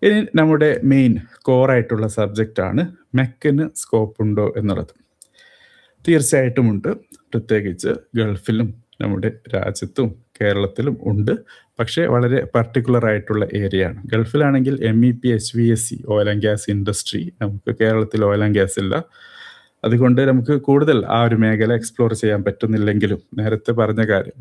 ഇനി നമ്മുടെ മെയിൻ കോറായിട്ടുള്ള സബ്ജക്റ്റാണ് മെക്കിന് സ്കോപ്പ് ഉണ്ടോ എന്നുള്ളത്. തീർച്ചയായിട്ടും ഉണ്ട്. പ്രത്യേകിച്ച് ഗൾഫിലും നമ്മുടെ രാജ്യത്തും കേരളത്തിലും ഉണ്ട്. പക്ഷേ വളരെ പർട്ടിക്കുലർ ആയിട്ടുള്ള ഏരിയയാണ്. ഗൾഫിലാണെങ്കിൽ MEP, HVAC oil and gas industry. നമുക്ക് കേരളത്തിൽ ഓയിൽ ആൻഡ് ഗ്യാസ് ഇല്ല. അതുകൊണ്ട് നമുക്ക് കൂടുതൽ ആ ഒരു മേഖല എക്സ്പ്ലോർ ചെയ്യാൻ പറ്റുന്നില്ലെങ്കിലും നേരത്തെ പറഞ്ഞ കാര്യം,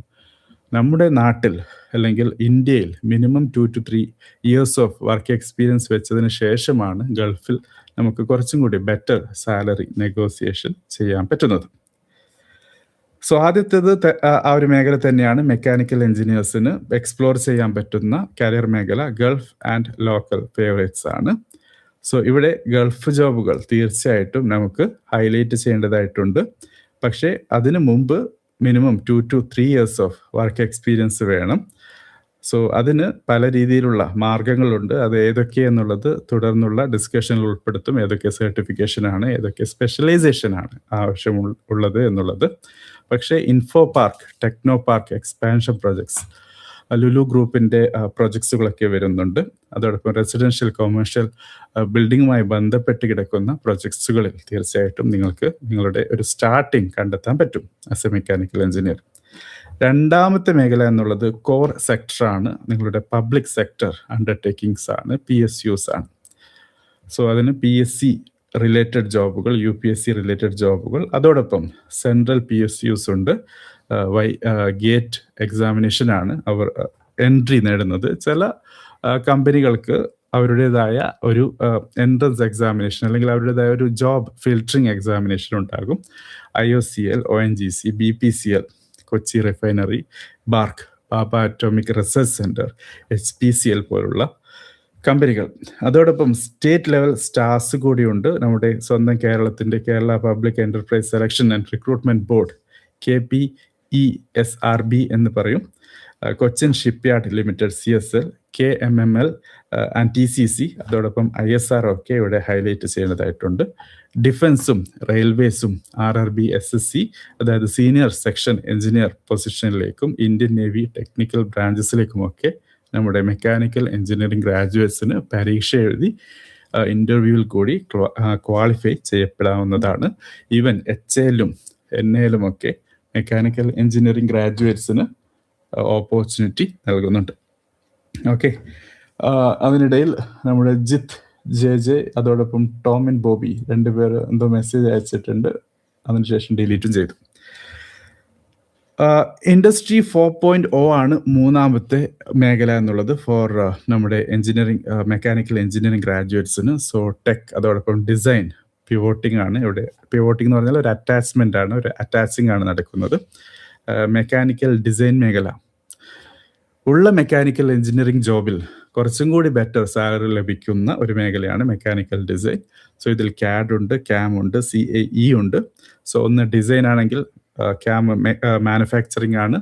നമ്മുടെ നാട്ടിൽ അല്ലെങ്കിൽ ഇന്ത്യയിൽ minimum 2 to 3 years of work experience വെച്ചതിന് ശേഷമാണ് ഗൾഫിൽ നമുക്ക് കുറച്ചും കൂടി ബെറ്റർ സാലറി നെഗോസിയേഷൻ ചെയ്യാൻ പറ്റുന്നത്. സോ ആദ്യത്തേത് ആ ഒരു മേഖല തന്നെയാണ് മെക്കാനിക്കൽ എഞ്ചിനീയേഴ്സിന് എക്സ്പ്ലോർ ചെയ്യാൻ പറ്റുന്ന കരിയർ മേഖല. ഗൾഫ് ആൻഡ് ലോക്കൽ ഫേവറേറ്റ്സ് ആണ്. സോ ഇവിടെ ഗൾഫ് ജോബുകൾ തീർച്ചയായിട്ടും നമുക്ക് ഹൈലൈറ്റ് ചെയ്യേണ്ടതായിട്ടുണ്ട്. പക്ഷേ അതിനു മുമ്പ് minimum 2 to 3 years of work experience വേണം. സോ അതിന് പല രീതിയിലുള്ള മാർഗങ്ങളുണ്ട്. അത് ഏതൊക്കെയെന്നുള്ളത് തുടർന്നുള്ള ഡിസ്കഷനിൽ ഉൾപ്പെടുത്തും. ഏതൊക്കെ സർട്ടിഫിക്കേഷനാണ്, ഏതൊക്കെ സ്പെഷ്യലൈസേഷനാണ് ആവശ്യമുള്ളത് എന്നുള്ളത്. പക്ഷേ info park, techno park expansion projects, Lulu ഗ്രൂപ്പിൻ്റെ പ്രൊജക്ട്സുകളൊക്കെ വരുന്നുണ്ട്. അതോടൊപ്പം റെസിഡൻഷ്യൽ കൊമേഴ്ഷ്യൽ ബിൽഡിങ്ങുമായി ബന്ധപ്പെട്ട് കിടക്കുന്ന പ്രൊജക്ട്സുകളിൽ തീർച്ചയായിട്ടും നിങ്ങൾക്ക് നിങ്ങളുടെ ഒരു സ്റ്റാർട്ടിങ് കണ്ടെത്താൻ പറ്റും ആസ് എ മെക്കാനിക്കൽ എഞ്ചിനീയർ. രണ്ടാമത്തെ മേഖല എന്നുള്ളത് കോർ സെക്ടറാണ്. നിങ്ങളുടെ പബ്ലിക് സെക്ടർ അണ്ടർടേക്കിങ്സ് ആണ്, PSUs ആണ്. സോ അതിന് PSC റിലേറ്റഡ് ജോബുകൾ, UPSC റിലേറ്റഡ് ജോബുകൾ, അതോടൊപ്പം സെൻട്രൽ PSUs ഉണ്ട്. ഗേറ്റ് എക്സാമിനേഷനാണ് അവർ എൻട്രി നേടുന്നത്. ചില കമ്പനികൾക്ക് അവരുടേതായ ഒരു എൻട്രൻസ് എക്സാമിനേഷൻ അല്ലെങ്കിൽ അവരുടേതായ ഒരു ജോബ് ഫിൽറ്ററിങ് എക്സാമിനേഷൻ ഉണ്ടാകും. IOCL, ONGC, BPCL, Kochi refinery, BARC, Bhabha atomic research centre, HPCL പോലുള്ള കമ്പനികൾ. അതോടൊപ്പം സ്റ്റേറ്റ് ലെവൽ സ്റ്റാർസ് കൂടിയുണ്ട്. നമ്മുടെ സ്വന്തം കേരളത്തിൻ്റെ Kerala public enterprise selection and recruitment board, KPESRB എന്ന് പറയും. Cochin shipyard limited, CSL, KMML and TCC, അതോടൊപ്പം ISR ഒക്കെ ഇവിടെ ഹൈലൈറ്റ് ചെയ്യുന്നതായിട്ടുണ്ട്. ഡിഫൻസും റെയിൽവേസും RRB, SSC, അതായത് സീനിയർ സെക്ഷൻ എഞ്ചിനീയർ പൊസിഷനിലേക്കും ഇന്ത്യൻ നേവി ടെക്നിക്കൽ ബ്രാഞ്ചസിലേക്കുമൊക്കെ നമ്മുടെ മെക്കാനിക്കൽ എഞ്ചിനീയറിംഗ് ഗ്രാജുവേറ്റ്സിന് പരീക്ഷ എഴുതി ഇൻ്റർവ്യൂവിൽ കൂടി ക്വാളിഫൈ ചെയ്യപ്പെടാവുന്നതാണ്. ഈവൻ HAലും NAലും ഒക്കെ മെക്കാനിക്കൽ എഞ്ചിനീയറിംഗ് ഗ്രാജുവേറ്റ്സിന് ഓപ്പർച്യൂണിറ്റി നൽകുന്നുണ്ട്. ഓക്കെ, അതിനിടയിൽ നമ്മുടെ ജിത്ത് JJ, അതോടൊപ്പം ടോമിൻ ബോബി, രണ്ടുപേർ എന്തോ മെസ്സേജ് അയച്ചിട്ടുണ്ട്. അതിനുശേഷം ഡിലീറ്റും ചെയ്തു. ഇൻഡസ്ട്രി 4.0 ആണ് മൂന്നാമത്തെ മേഖല എന്നുള്ളത് ഫോർ നമ്മുടെ എഞ്ചിനീയറിംഗ് മെക്കാനിക്കൽ എഞ്ചിനീയറിംഗ് ഗ്രാജുവേറ്റ്സിന്. സോ ടെക്, അതോടൊപ്പം ഡിസൈൻ, പിവോട്ടിംഗ് ആണ് ഇവിടെ. പിവോട്ടിംഗ് എന്ന് പറഞ്ഞാൽ ഒരു അറ്റാച്ച്മെൻ്റ് ആണ്, ഒരു അറ്റാച്ചിങ് ആണ് നടക്കുന്നത്. മെക്കാനിക്കൽ ഡിസൈൻ മേഖല ഉള്ള മെക്കാനിക്കൽ എഞ്ചിനീയറിംഗ് ജോബിൽ കുറച്ചും കൂടി ബെറ്റർ സാലറി ലഭിക്കുന്ന ഒരു മേഖലയാണ് മെക്കാനിക്കൽ ഡിസൈൻ. സോ ഇതിൽ CAD ഉണ്ട്, CAM ഉണ്ട്, CAE ഉണ്ട്. സോ ഒന്ന് ഡിസൈൻ ആണെങ്കിൽ CAM മാനുഫാക്ചറിങ് ആണ്.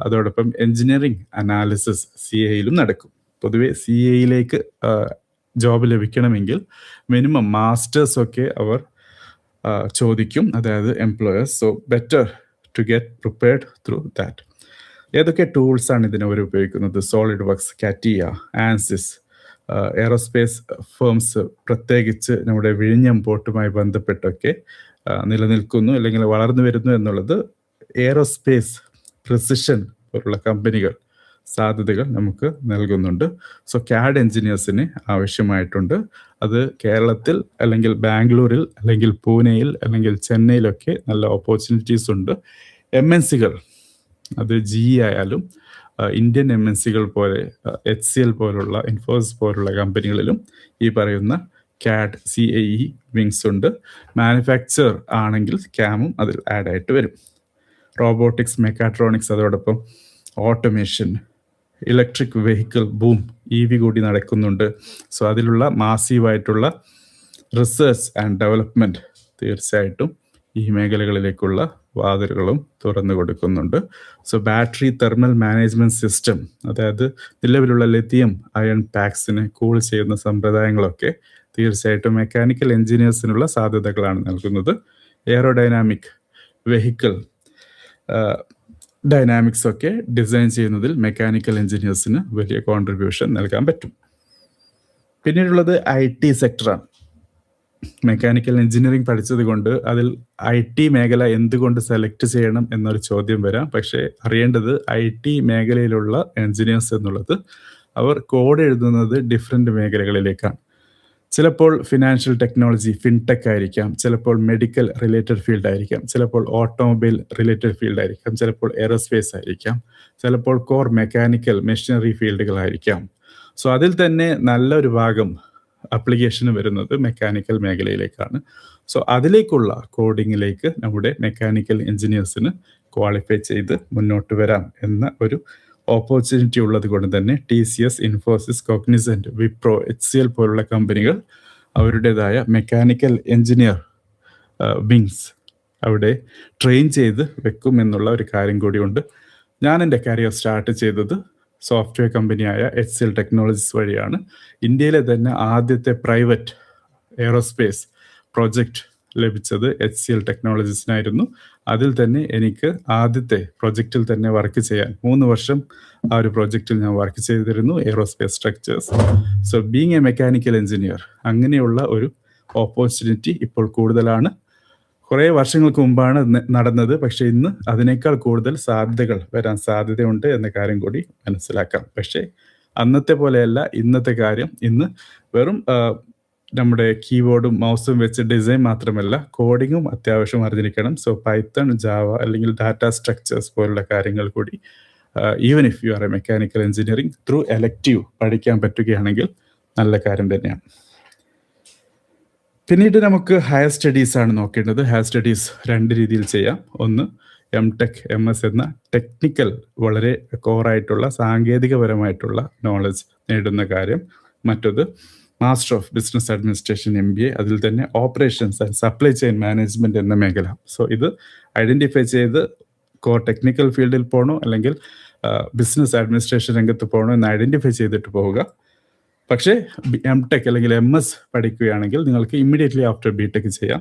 അതോടൊപ്പം എഞ്ചിനീയറിംഗ് അനാലിസിസ് CAയിലും നടക്കും. പൊതുവെ CAയിലേക്ക് ജോബ് ലഭിക്കണമെങ്കിൽ മിനിമം മാസ്റ്റേഴ്സ് ഒക്കെ അവർ ചോദിക്കും, അതായത് employers. So better to get prepared through that. ഏതൊക്കെ ടൂൾസാണ് ഇതിനവർ ഉപയോഗിക്കുന്നത്? SolidWorks, CATIA, ANSYS, aerospace firms, പ്രത്യേകിച്ച് നമ്മുടെ വിഴിഞ്ഞം പോർട്ടുമായി ബന്ധപ്പെട്ടൊക്കെ നിലനിൽക്കുന്നു അല്ലെങ്കിൽ വളർന്നു വരുന്നു എന്നുള്ളത് എയറോസ്പേസ് പ്രിസിഷൻ പോലുള്ള കമ്പനികൾ സാധ്യതകൾ നമുക്ക് നൽകുന്നുണ്ട്. So CAD എഞ്ചിനീയേഴ്സിന് ആവശ്യമായിട്ടുണ്ട്. അത് കേരളത്തിൽ അല്ലെങ്കിൽ ബാംഗ്ലൂരിൽ അല്ലെങ്കിൽ പൂനെയിൽ അല്ലെങ്കിൽ ചെന്നൈയിലൊക്കെ നല്ല ഓപ്പർച്യൂണിറ്റീസ് ഉണ്ട്. MNCകൾ, അത് GE ആയാലും ഇന്ത്യൻ MNCകൾ പോലെ HCL പോലുള്ള, ഇൻഫോസിസ് പോലുള്ള കമ്പനികളിലും ഈ പറയുന്ന CAD, CAE വിങ്സ് ഉണ്ട്. മാനുഫാക്ചർ ആണെങ്കിൽ CAMഉം അതിൽ ആഡ് ആയിട്ട് വരും. റോബോട്ടിക്സ്, മെക്കാട്രോണിക്സ്, അതോടൊപ്പം automation, electric vehicle boom, EV കൂടി നടക്കുന്നുണ്ട്. സോ അതിലുള്ള മാസീവായിട്ടുള്ള റിസർച്ച് ആൻഡ് ഡെവലപ്മെൻറ്റ് തീർച്ചയായിട്ടും ഈ മേഖലകളിലേക്കുള്ള വാതിലുകളും തുറന്നു കൊടുക്കുന്നുണ്ട്. So battery thermal management system, അതായത് നിലവിലുള്ള ലിഥിയം അയൺ പാക്സിനെ കൂൾ ചെയ്യുന്ന സമ്പ്രദായങ്ങളൊക്കെ തീർച്ചയായിട്ടും മെക്കാനിക്കൽ എഞ്ചിനീയേഴ്സിനുള്ള സാധ്യതകളാണ് നൽകുന്നത്. എയറോഡൈനാമിക് വെഹിക്കിൾ ഡൈനാമിക്സ് ഒക്കെ ഡിസൈൻ ചെയ്യുന്നതിൽ മെക്കാനിക്കൽ എഞ്ചിനീയേഴ്സിന് വലിയ കോൺട്രിബ്യൂഷൻ നൽകാൻ പറ്റും. പിന്നീടുള്ളത് IT സെക്ടറാണ്. മെക്കാനിക്കൽ എഞ്ചിനീയറിംഗ് പഠിച്ചത് കൊണ്ട് അതിൽ IT മേഖല എന്തുകൊണ്ട് സെലക്ട് ചെയ്യണം എന്നൊരു ചോദ്യം വരാം. പക്ഷേ അറിയേണ്ടത് IT മേഖലയിലുള്ള എഞ്ചിനീയേഴ്സ് എന്നുള്ളത് അവർ കോഡ് എഴുതുന്നത് ഡിഫറെൻ്റ് മേഖലകളിലേക്കാണ്. ചിലപ്പോൾ ഫിനാൻഷ്യൽ ടെക്നോളജി ഫിൻടെക് ആയിരിക്കാം, ചിലപ്പോൾ മെഡിക്കൽ റിലേറ്റഡ് ഫീൽഡ് ആയിരിക്കാം, ചിലപ്പോൾ ഓട്ടോമൊബൈൽ റിലേറ്റഡ് ഫീൽഡ് ആയിരിക്കാം, ചിലപ്പോൾ എയറോസ്പേസ് ആയിരിക്കാം, ചിലപ്പോൾ കോർ മെക്കാനിക്കൽ മെഷീനറി ഫീൽഡുകളായിരിക്കാം. സോ അതിൽ തന്നെ നല്ലൊരു ഭാഗം അപ്ലിക്കേഷന് വരുന്നത് മെക്കാനിക്കൽ മേഖലയിലേക്കാണ്. സോ അതിലേക്കുള്ള കോഡിങ്ങിലേക്ക് നമ്മുടെ മെക്കാനിക്കൽ എഞ്ചിനീയേഴ്സിന് ക്വാളിഫൈ ചെയ്ത് മുന്നോട്ട് വരാം എന്ന ഒരു ഓപ്പർച്യൂണിറ്റി ഉള്ളത് കൊണ്ട് തന്നെ TCS, Infosys, Cognizant, Wipro, HCL പോലുള്ള കമ്പനികൾ അവരുടേതായ മെക്കാനിക്കൽ എഞ്ചിനീയർ വിങ്സ് അവിടെ ട്രെയിൻ ചെയ്ത് വെക്കും എന്നുള്ള ഒരു കാര്യം കൂടിയുണ്ട്. ഞാൻ എൻ്റെ കരിയർ സ്റ്റാർട്ട് ചെയ്തത് സോഫ്റ്റ്വെയർ കമ്പനിയായ HCL ടെക്നോളജീസ് വഴിയാണ്. ഇന്ത്യയിലെ തന്നെ ആദ്യത്തെ പ്രൈവറ്റ് എയറോസ്പേസ് പ്രൊജക്റ്റ് ലഭിച്ചത് HCL ടെക്നോളജീസിനായിരുന്നു. അതിൽ തന്നെ എനിക്ക് ആദ്യത്തെ പ്രൊജക്റ്റിൽ തന്നെ വർക്ക് ചെയ്യാൻ 3 വർഷം ആ ഒരു പ്രൊജക്റ്റിൽ ഞാൻ വർക്ക് ചെയ്തിരുന്നു, aerospace structures. So being A mechanical engineer അങ്ങനെയുള്ള ഒരു ഓപ്പർച്യൂണിറ്റി ഇപ്പോൾ കൂടുതലാണ്. കുറേ വർഷങ്ങൾക്ക് മുമ്പാണ് നടന്നത്, പക്ഷേ ഇന്ന് അതിനേക്കാൾ കൂടുതൽ സാധ്യതകൾ വരാൻ സാധ്യതയുണ്ട് എന്ന കാര്യം കൂടി മനസ്സിലാക്കാം. പക്ഷേ അന്നത്തെ പോലെയല്ല ഇന്നത്തെ കാര്യം. ഇന്ന് വെറും നമ്മുടെ കീബോർഡും മൗസും വെച്ച് ഡിസൈൻ മാത്രമല്ല, കോഡിങ്ങും അത്യാവശ്യം അറിഞ്ഞിരിക്കണം. സോ പൈത്തൺ, ജാവ അല്ലെങ്കിൽ ഡാറ്റ സ്ട്രക്ചേഴ്സ് പോലുള്ള കാര്യങ്ങൾ കൂടി even if you are A mechanical engineering through elective പഠിക്കാൻ പറ്റുകയാണെങ്കിൽ നല്ല കാര്യം തന്നെയാണ്. പിന്നീട് നമുക്ക് ഹയർ സ്റ്റഡീസ് ആണ് നോക്കേണ്ടത്. ഹയർ സ്റ്റഡീസ് 2 രീതിയിൽ ചെയ്യാം. ഒന്ന് MTech, MS എന്ന ടെക്നിക്കൽ വളരെ കോറായിട്ടുള്ള സാങ്കേതികപരമായിട്ടുള്ള നോളജ് നേടുന്ന കാര്യം. മറ്റൊന്ന് master of business administration MBA, അതിൽ തന്നെ operations and supply chain management എന്ന മേഖല. സോ ഇത് ഐഡന്റിഫൈ ചെയ്ത് കോർ ടെക്നിക്കൽ ഫീൽഡിൽ പോകണോ അല്ലെങ്കിൽ ബിസിനസ് അഡ്മിനിസ്ട്രേഷൻ രംഗത്ത് പോകണോ എന്ന് ഐഡന്റിഫൈ ചെയ്തിട്ട് പോവുക. പക്ഷേ MTech അല്ലെങ്കിൽ MS പഠിക്കുകയാണെങ്കിൽ നിങ്ങൾക്ക് ഇമ്മീഡിയറ്റ്ലി ആഫ്റ്റർ BTech ചെയ്യാം.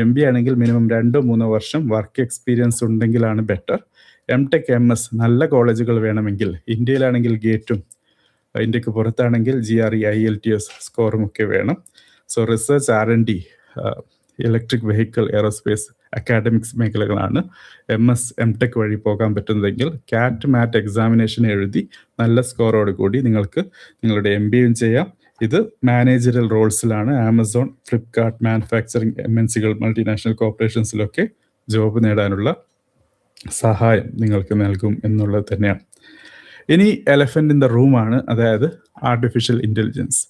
MBA ആണെങ്കിൽ മിനിമം 2-3 വർഷം വർക്ക് എക്സ്പീരിയൻസ് ഉണ്ടെങ്കിലാണ് ബെറ്റർ. MTech, MS നല്ല കോളേജുകൾ വേണമെങ്കിൽ ഇന്ത്യയിലാണെങ്കിൽ ഗേറ്റും, ഇന്ത്യക്ക് പുറത്താണെങ്കിൽ GRE, IELTS സ്കോറും ഒക്കെ വേണം. So research, R&D, electric vehicle, aerospace, academics മേഖലകളാണ് MS, MTech വഴി പോകാൻ പറ്റുന്നതെങ്കിൽ CAT, MAT എക്സാമിനേഷൻ എഴുതി നല്ല സ്കോറോട് കൂടി നിങ്ങൾക്ക് നിങ്ങളുടെ MBA ചെയ്യാം. ഇത് മാനേജറൽ റോൾസിലാണ്. ആമസോൺ, ഫ്ലിപ്കാർട്ട്, മാനുഫാക്ചറിങ് MNCകൾ, മൾട്ടിനാഷണൽ കോർപ്പറേഷൻസിലൊക്കെ ജോബ് നേടാനുള്ള സഹായം നിങ്ങൾക്ക് നൽകും എന്നുള്ളത് തന്നെയാണ്. ഇനി എലഫന്റ് ഇൻ ദ റൂമാണ്, അതായത് ആർട്ടിഫിഷ്യൽ ഇൻ്റലിജൻസ്.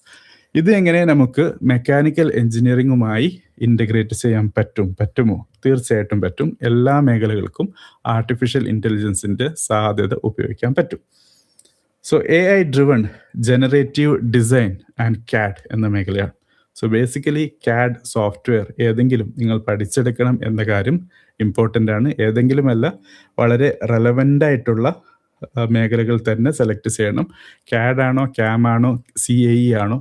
ഇത് എങ്ങനെ നമുക്ക് മെക്കാനിക്കൽ എഞ്ചിനീയറിംഗുമായി ഇൻ്റഗ്രേറ്റ് ചെയ്യാൻ പറ്റുമോ? തീർച്ചയായിട്ടും പറ്റും. എല്ലാ മേഖലകൾക്കും ആർട്ടിഫിഷ്യൽ ഇൻ്റലിജൻസിൻ്റെ സാധ്യത ഉപയോഗിക്കാൻ പറ്റും. So AI driven generative design and CAD എന്ന മേഖലയാണ്. സോ ബേസിക്കലി CAD സോഫ്റ്റ്വെയർ ഏതെങ്കിലും നിങ്ങൾ പഠിച്ചെടുക്കണം എന്ന കാര്യം ഇമ്പോർട്ടൻ്റ് ആണ്. ഏതെങ്കിലുമല്ല, വളരെ റെലവൻ്റ് ആയിട്ടുള്ള മേഖലകൾ തന്നെ സെലക്ട് ചെയ്യണം. CAD ആണോ, CAM ആണോ, CAE ആണോ,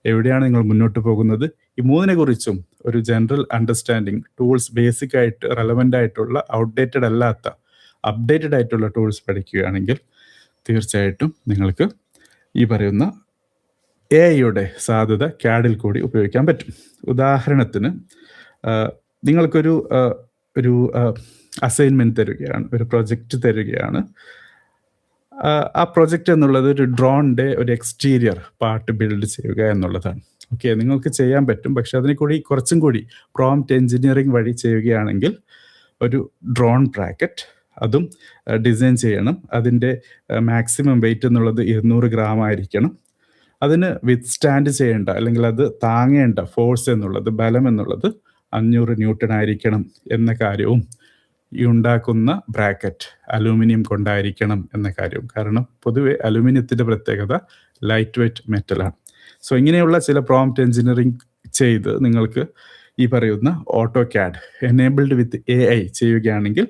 എവിടെയാണ് നിങ്ങൾ മുന്നോട്ട് പോകുന്നത്, ഈ 3 കുറിച്ചും ഒരു ജനറൽ അണ്ടർസ്റ്റാൻഡിങ്, ടൂൾസ് ബേസിക് ആയിട്ട് റെലവൻ്റ് ആയിട്ടുള്ള, ഔട്ട്ഡേറ്റഡ് അല്ലാത്ത, അപ്ഡേറ്റഡ് ആയിട്ടുള്ള ടൂൾസ് പഠിക്കുകയാണെങ്കിൽ തീർച്ചയായിട്ടും നിങ്ങൾക്ക് ഈ പറയുന്ന AI സാധ്യത CAD-ൽ കൂടി ഉപയോഗിക്കാൻ പറ്റും. ഉദാഹരണത്തിന് നിങ്ങൾക്കൊരു അസൈൻമെൻറ്റ് തരികയാണ്, ഒരു പ്രൊജക്റ്റ് തരികയാണ്. ആ പ്രൊജക്റ്റ് എന്നുള്ളത് ഒരു ഡ്രോണിൻ്റെ ഒരു എക്സ്റ്റീരിയർ പാർട്ട് ബിൽഡ് ചെയ്യുക എന്നുള്ളതാണ്. ഓക്കെ, നിങ്ങൾക്ക് ചെയ്യാൻ പറ്റും. പക്ഷെ അതിനെ കൂടി കുറച്ചും കൂടി പ്രോംപ്റ്റ് എഞ്ചിനീയറിംഗ് വഴി ചെയ്യുകയാണെങ്കിൽ ഒരു ഡ്രോൺ ബ്രാക്കറ്റ് അതും ഡിസൈൻ ചെയ്യണം. അതിൻ്റെ മാക്സിമം വെയിറ്റ് എന്നുള്ളത് 200 ഗ്രാം ആയിരിക്കണം. അതിന് വിത്ത്സ്റ്റാൻഡ് ചെയ്യേണ്ട അല്ലെങ്കിൽ അത് താങ്ങേണ്ട ഫോഴ്സ് എന്നുള്ളത്, ബലം എന്നുള്ളത് 500 ന്യൂട്ടൺ ആയിരിക്കണം എന്ന കാര്യവും, ഈ ഉണ്ടാക്കുന്ന ബ്രാക്കറ്റ് അലൂമിനിയം കൊണ്ടായിരിക്കണം എന്ന കാര്യവും. കാരണം പൊതുവെ അലൂമിനിയത്തിൻ്റെ പ്രത്യേകത ലൈറ്റ് വെയ്റ്റ് മെറ്റലാണ്. സോ ഇങ്ങനെയുള്ള ചില പ്രോംപ്റ്റ് എഞ്ചിനീയറിംഗ് ചെയ്ത് നിങ്ങൾക്ക് ഈ പറയുന്ന AutoCAD എനേബിൾഡ് വിത്ത് AI ചെയ്യുകയാണെങ്കിൽ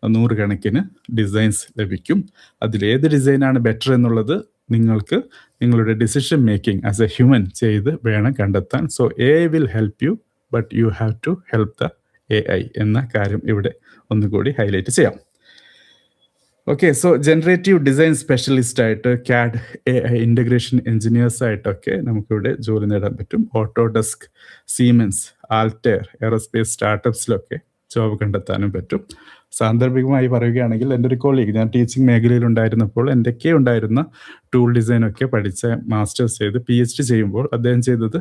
100 കണക്കിന് ഡിസൈൻസ് ലഭിക്കും. അതിലേത് ഡിസൈനാണ് ബെറ്റർ എന്നുള്ളത് നിങ്ങൾക്ക് നിങ്ങളുടെ decision making as a human ചെയ്ത് വേണം കണ്ടെത്താൻ. So AI will help you, but you have to help the AI എന്ന കാര്യം ഇവിടെ ഒന്നുകൂടി ഹൈലൈറ്റ് ചെയ്യാം. Okay, so generative design specialist ആയിട്ട് CAD AI ഇൻ്റഗ്രേഷൻ എഞ്ചിനീയേഴ്സ് ആയിട്ടൊക്കെ നമുക്കിവിടെ ജോലി നേടാൻ പറ്റും. ഓട്ടോഡെസ്ക്, സീമെൻസ്, ആൾട്ടെയർ, എയറോസ്പേസ് സ്റ്റാർട്ടപ്സിലൊക്കെ ജോബ് കണ്ടെത്താനും പറ്റും. സാന്ദർഭികമായി പറയുകയാണെങ്കിൽ എൻ്റെ ഒരു കൊളീഗ്, ഞാൻ ടീച്ചിങ് മേഖലയിലുണ്ടായിരുന്നപ്പോൾ എൻ്റെയൊക്കെ ഉണ്ടായിരുന്ന ടൂൾ ഡിസൈനൊക്കെ പഠിച്ച മാസ്റ്റേഴ്സ് ചെയ്ത് PhD ചെയ്യുമ്പോൾ അദ്ദേഹം ചെയ്തത്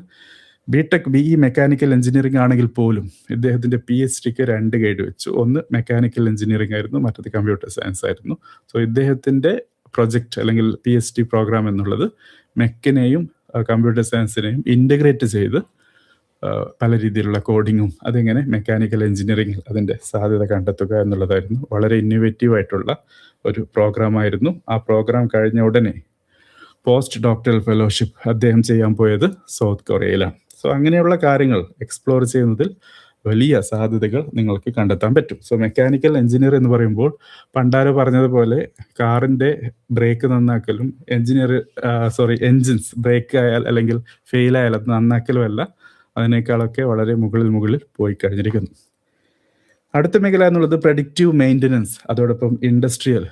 BE മെക്കാനിക്കൽ എഞ്ചിനീയറിംഗ് ആണെങ്കിൽ പോലും ഇദ്ദേഹത്തിൻ്റെ PhDക്ക് 2 ഗൈഡ് വെച്ചു. ഒന്ന് മെക്കാനിക്കൽ എഞ്ചിനീയറിംഗ് ആയിരുന്നു, മറ്റത് കമ്പ്യൂട്ടർ സയൻസ് ആയിരുന്നു. സോ ഇദ്ദേഹത്തിൻ്റെ പ്രൊജക്റ്റ് അല്ലെങ്കിൽ PhD പ്രോഗ്രാം എന്നുള്ളത് മെക്കിനെയും കമ്പ്യൂട്ടർ സയൻസിനെയും ഇൻ്റഗ്രേറ്റ് ചെയ്ത് പല രീതിയിലുള്ള കോഡിങ്ങും അതെങ്ങനെ മെക്കാനിക്കൽ എഞ്ചിനീയറിംഗിൽ അതിൻ്റെ സാധ്യത കണ്ടെത്തുക എന്നുള്ളതായിരുന്നു. വളരെ ഇന്നോവേറ്റീവ് ആയിട്ടുള്ള ഒരു പ്രോഗ്രാമായിരുന്നു. ആ പ്രോഗ്രാം കഴിഞ്ഞ ഉടനെ പോസ്റ്റ് ഡോക്ടറൽ ഫെലോഷിപ്പ് അദ്ദേഹം ചെയ്യാൻ പോയത് സൗത്ത് കൊറിയയിലാണ്. സോ അങ്ങനെയുള്ള കാര്യങ്ങൾ എക്സ്പ്ലോർ ചെയ്യുന്നതിൽ വലിയ സാധ്യതകൾ നിങ്ങൾക്ക് കണ്ടെത്താൻ പറ്റും. സോ മെക്കാനിക്കൽ എഞ്ചിനീയർ എന്ന് പറയുമ്പോൾ പണ്ടാരോ പറഞ്ഞതുപോലെ കാറിൻ്റെ ബ്രേക്ക് നന്നാക്കലും എൻജിൻസ് ബ്രേക്ക് ആയാൽ അല്ലെങ്കിൽ ഫെയിൽ ആയാൽ അത് നന്നാക്കലും അല്ല, അതിനേക്കാളൊക്കെ വളരെ മുകളിൽ പോയി കഴിഞ്ഞിരിക്കുന്നു. അടുത്ത മേഖല എന്നുള്ളത് പ്രഡിക്റ്റീവ് മെയിൻ്റനൻസ്, അതോടൊപ്പം ഇൻഡസ്ട്രിയൽ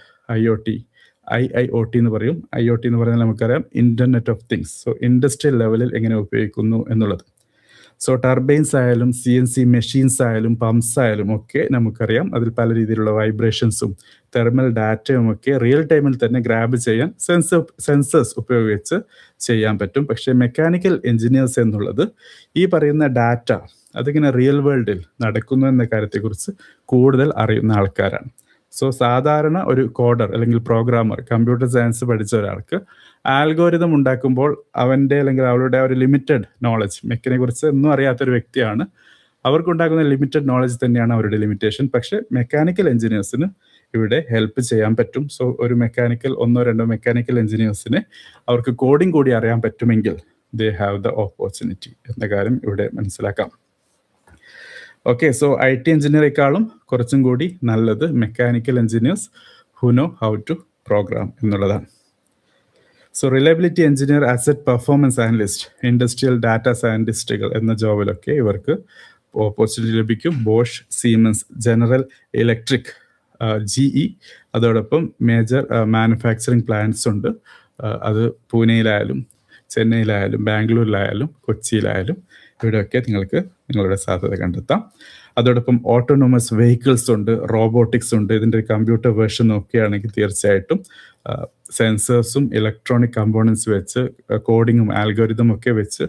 IIoT എന്ന് പറയും. IoT എന്ന് പറഞ്ഞാൽ നമുക്കറിയാം internet of things. So industrial ലെവലിൽ എങ്ങനെ ഉപയോഗിക്കുന്നു എന്നുള്ളത്. സോ ടർബൈൻസ് ആയാലും CNC മെഷീൻസ് ആയാലും പമ്പ്സ് ആയാലും ഒക്കെ നമുക്കറിയാം അതിൽ പല രീതിയിലുള്ള വൈബ്രേഷൻസും തെർമൽ ഡാറ്റയും ഒക്കെ റിയൽ ടൈമിൽ തന്നെ ഗ്രാബ് ചെയ്യാൻ സെൻസേഴ്സ് ഉപയോഗിച്ച് ചെയ്യാൻ പറ്റും. പക്ഷേ മെക്കാനിക്കൽ എഞ്ചിനീയേഴ്സ് എന്നുള്ളത് ഈ പറയുന്ന ഡാറ്റ അതിങ്ങനെ റിയൽ വേൾഡിൽ നടക്കുന്നു എന്ന കാര്യത്തെക്കുറിച്ച് കൂടുതൽ അറിയുന്ന ആൾക്കാരാണ്. സോ സാധാരണ ഒരു കോഡർ അല്ലെങ്കിൽ പ്രോഗ്രാമർ, കമ്പ്യൂട്ടർ സയൻസ് പഠിച്ച ഒരാൾക്ക് ആൽഗോരിതം ഉണ്ടാക്കുമ്പോൾ അവൻ്റെ അല്ലെങ്കിൽ അവളുടെ ഒരു ലിമിറ്റഡ് നോളജ്, മെക്കിനെ കുറിച്ച് ഒന്നും അറിയാത്തൊരു വ്യക്തിയാണ്, അവർക്കുണ്ടാക്കുന്ന ലിമിറ്റഡ് നോളജ് തന്നെയാണ് അവരുടെ ലിമിറ്റേഷൻ. പക്ഷേ മെക്കാനിക്കൽ എഞ്ചിനീയേഴ്സിന് ഇവിടെ ഹെൽപ്പ് ചെയ്യാൻ പറ്റും. സോ ഒരു ഒന്നോ രണ്ടോ മെക്കാനിക്കൽ എഞ്ചിനീയേഴ്സിന് അവർക്ക് കോഡിംഗ് കൂടി അറിയാൻ പറ്റുമെങ്കിൽ ദേ ഹാവ് ദ ഓപ്പർച്യൂണിറ്റി എന്ന കാര്യം ഇവിടെ മനസ്സിലാക്കാം. ഓക്കെ, സോ IT എഞ്ചിനീയറേക്കാളും കുറച്ചും കൂടി നല്ലത് mechanical engineers who know how to program എന്നുള്ളതാണ്. So reliability engineer, asset performance analyst, industrial data സയൻറ്റിസ്റ്റുകൾ എന്ന ജോബിലൊക്കെ ഇവർക്ക് ഓപ്പർച്യൂണിറ്റി ലഭിക്കും. Bosch, Siemens, General Electric, GE, അതോടൊപ്പം മേജർ മാനുഫാക്ചറിങ് പ്ലാന്റ്സ് ഉണ്ട്. അത് പൂനെയിലായാലും ചെന്നൈയിലായാലും ബാംഗ്ലൂരിലായാലും കൊച്ചിയിലായാലും ഇവിടെയൊക്കെ നിങ്ങൾക്ക് നിങ്ങളുടെ സാധ്യത കണ്ടെത്താം. അതോടൊപ്പം ഓട്ടോണോമസ് വെഹിക്കിൾസ് ഉണ്ട്, റോബോട്ടിക്സ് ഉണ്ട്. ഇതിൻ്റെ കമ്പ്യൂട്ടർ വേർഷൻ നോക്കുകയാണെങ്കിൽ തീർച്ചയായിട്ടും സെൻസേഴ്സും ഇലക്ട്രോണിക് കമ്പോണൻസ് വെച്ച് കോഡിങ്ങും ആൽഗോരിതം ഒക്കെ വെച്ച്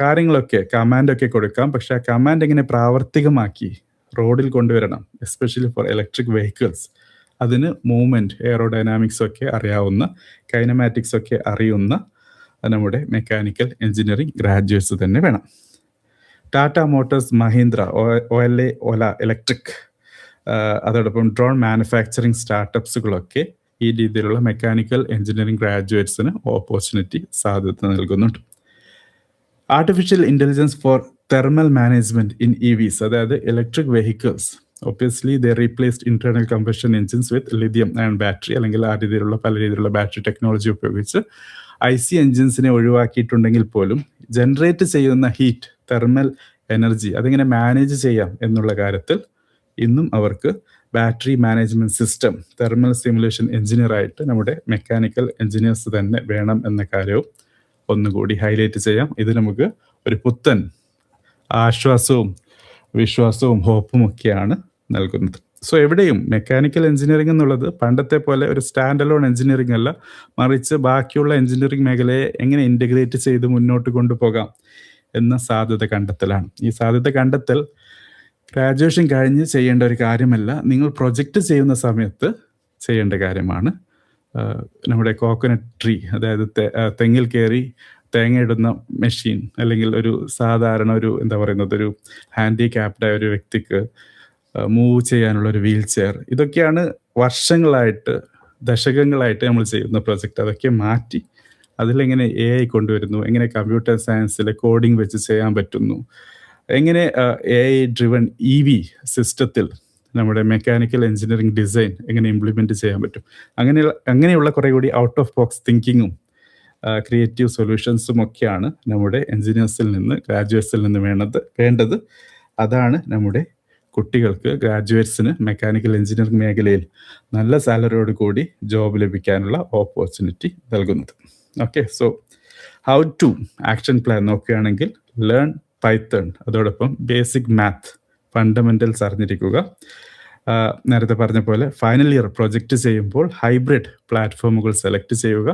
കാര്യങ്ങളൊക്കെ കമാൻഡൊക്കെ കൊടുക്കാം. പക്ഷേ ആ കമാൻഡ് എങ്ങനെ പ്രാവർത്തികമാക്കി റോഡിൽ കൊണ്ടുവരണം, എസ്പെഷ്യലി ഫോർ ഇലക്ട്രിക് വെഹിക്കിൾസ്, അതിന് മൂവ്മെൻറ്റ്, എയറോഡൈനാമിക്സ് ഒക്കെ അറിയാവുന്ന, കൈനമാറ്റിക്സ് ഒക്കെ അറിയുന്ന നമ്മുടെ മെക്കാനിക്കൽ എഞ്ചിനീയറിംഗ് ഗ്രാജുവേറ്റ്സ് തന്നെ വേണം. ടാറ്റ മോട്ടോഴ്സ്, മഹീന്ദ്ര, ഓല ഇലക്ട്രിക്, അതോടൊപ്പം ഡ്രോൺ മാനുഫാക്ചറിങ് സ്റ്റാർട്ടപ്സുകളൊക്കെ ഈ രീതിയിലുള്ള മെക്കാനിക്കൽ എഞ്ചിനീയറിംഗ് ഗ്രാജുവേറ്റ്സിന് ഓപ്പർച്യൂണിറ്റി സാധ്യത നൽകുന്നുണ്ട്. Artificial intelligence for thermal management in EVs, അതായത് ഇലക്ട്രിക് വെഹിക്കിൾസ്. ഒബ്വിയസ്ലി ദേ റീപ്ലേസ്ഡ് ഇന്റേണൽ കമ്പഷൻ എഞ്ചിൻസ് വിത്ത് ലിഥിയം അയൺ ബാറ്ററി, അല്ലെങ്കിൽ ആ രീതിയിലുള്ള പല രീതിയിലുള്ള ബാറ്ററി ടെക്നോളജി ഉപയോഗിച്ച് IC എഞ്ചിൻസിനെ ഒഴിവാക്കിയിട്ടുണ്ടെങ്കിൽ പോലും ജനറേറ്റ് ചെയ്യുന്ന ഹീറ്റ്, തെർമൽ എനർജി അതെങ്ങനെ മാനേജ് ചെയ്യാം എന്നുള്ള കാര്യത്തിൽ ഇന്നും അവർക്ക് battery management system, thermal simulation എഞ്ചിനീയറായിട്ട് നമ്മുടെ മെക്കാനിക്കൽ എഞ്ചിനീയേഴ്സ് തന്നെ വേണം എന്ന കാര്യവും ഒന്നുകൂടി ഹൈലൈറ്റ് ചെയ്യാം. ഇത് നമുക്ക് ഒരു പുത്തൻ ആശ്വാസവും വിശ്വാസവും ഹോപ്പും ഒക്കെയാണ് നൽകുന്നത്. സോ എവിടെയും മെക്കാനിക്കൽ എഞ്ചിനീയറിംഗ് എന്നുള്ളത് പണ്ടത്തെ പോലെ ഒരു സ്റ്റാൻഡ് അലോൺ എഞ്ചിനീയറിംഗ് അല്ല, മറിച്ച് ബാക്കിയുള്ള എഞ്ചിനീയറിംഗ് മേഖലയെ എങ്ങനെ ഇൻ്റഗ്രേറ്റ് ചെയ്ത് മുന്നോട്ട് കൊണ്ടുപോകാം എന്ന സാധ്യത കണ്ടെത്തലാണ്. ഈ സാധ്യത കണ്ടെത്തൽ ഗ്രാജുവേഷൻ കഴിഞ്ഞ് ചെയ്യേണ്ട ഒരു കാര്യമല്ല, നിങ്ങൾ പ്രൊജക്റ്റ് ചെയ്യുന്ന സമയത്ത് ചെയ്യേണ്ട കാര്യമാണ്. നമ്മുടെ കോക്കനട്ട് ട്രീ, അതായത് തെങ്ങിൽ കയറി തേങ്ങ ഇടുന്ന മെഷീൻ, അല്ലെങ്കിൽ ഒരു സാധാരണ ഒരു ഹാൻഡിക്യാപ്ഡായ ഒരു വ്യക്തിക്ക് മൂവ് ചെയ്യാനുള്ള ഒരു വീൽ ചെയർ, ഇതൊക്കെയാണ് വർഷങ്ങളായിട്ട് ദശകങ്ങളായിട്ട് നമ്മൾ ചെയ്യുന്ന പ്രൊജക്റ്റ്. അതൊക്കെ മാറ്റി അതിലെങ്ങനെ AI കൊണ്ടുവരുന്നു, എങ്ങനെ കമ്പ്യൂട്ടർ സയൻസിലെ കോഡിംഗ് വെച്ച് ചെയ്യാൻ പറ്റുന്നു, എങ്ങനെ AI ഡ്രിവൺ EV സിസ്റ്റത്തിൽ നമ്മുടെ മെക്കാനിക്കൽ എഞ്ചിനീയറിംഗ് ഡിസൈൻ എങ്ങനെ ഇംപ്ലിമെൻറ്റ് ചെയ്യാൻ പറ്റും, അങ്ങനെയുള്ള കുറേ കൂടി ഔട്ട് ഓഫ് ബോക്സ് തിങ്കിങ്ങും ക്രിയേറ്റീവ് സൊല്യൂഷൻസും ഒക്കെയാണ് നമ്മുടെ എഞ്ചിനീയേഴ്സിൽ നിന്ന്, ഗ്രാജുവേറ്റ്സിൽ നിന്ന് വേണ്ടത്. അതാണ് നമ്മുടെ കുട്ടികൾക്ക് ഗ്രാജുവേറ്റ്സിന് മെക്കാനിക്കൽ എഞ്ചിനീയറിംഗ് മേഖലയിൽ നല്ല സാലറിയോട് കൂടി ജോബ് ലഭിക്കാനുള്ള ഓപ്പർച്യൂണിറ്റി നൽകുന്നത്. Okay, so how to action plan നോക്കുകയാണെങ്കിൽ ലേൺ പൈത്തൺ, അതോടൊപ്പം ബേസിക് മാത്ത് ഫണ്ടമെന്റൽസ് അറിഞ്ഞിരിക്കുക. നേരത്തെ പറഞ്ഞ പോലെ ഫൈനൽ ഇയർ പ്രൊജക്റ്റ് ചെയ്യുമ്പോൾ ഹൈബ്രിഡ് പ്ലാറ്റ്ഫോമുകൾ സെലക്ട് ചെയ്യുക.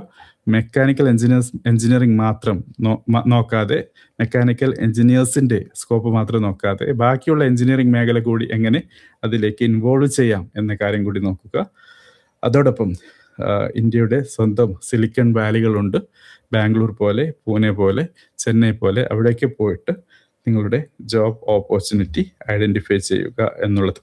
മെക്കാനിക്കൽ എഞ്ചിനീയറിംഗ് മാത്രം നോക്കാതെ, മെക്കാനിക്കൽ എഞ്ചിനീയേഴ്സിൻ്റെ സ്കോപ്പ് മാത്രം നോക്കാതെ ബാക്കിയുള്ള എഞ്ചിനീയറിംഗ് മേഖല കൂടി എങ്ങനെ അതിലേക്ക് ഇൻവോൾവ് ചെയ്യാം എന്ന കാര്യം കൂടി നോക്കുക. അതോടൊപ്പം ഇന്ത്യയുടെ സ്വന്തം സിലിക്കൺ വാലികളുണ്ട്, ബാംഗ്ലൂർ പോലെ, പൂനെ പോലെ, ചെന്നൈ പോലെ. അവിടേക്ക് പോയിട്ട് നിങ്ങളുടെ ജോബ് ഓപ്പർച്യൂണിറ്റി ഐഡൻറ്റിഫൈ ചെയ്യുക എന്നുള്ളത്.